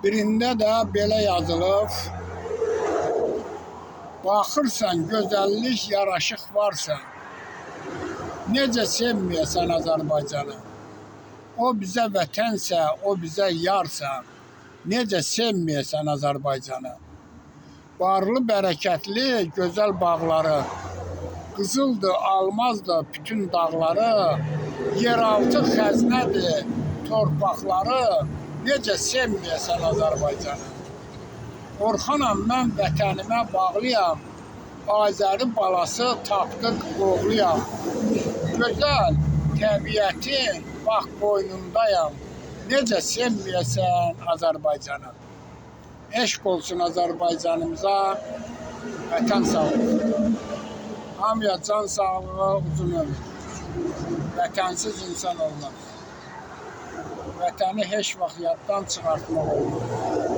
Birində də belə yazılıb: baxırsan gözəllik, yaraşıq varsa, necə sevməyəsən Azərbaycanı? O bizə vətənsə, o bizə yarsa, necə sevməyəsən Azərbaycanı? Barlı, bərəkətli, gözəl bağları, qızıldır, almazdır bütün dağları, yeraltı xəzinədir torpaqları, necə sevməyəsən Azərbaycanı? Orxanam, mən vətənimə bağlıyam, Azəri balası tapdıq oğluyam. Gözəl təbiətin bax boynundayam, necə sevməyəsən Azərbaycanı? Eşq olsun Azərbaycanımıza, vətən sağ olsun. Hamıya can sağlığı, uzun ömür. Vətənsiz insan olmaz. Vətəni heç vaxt yaddan çıxartmaq olmaz.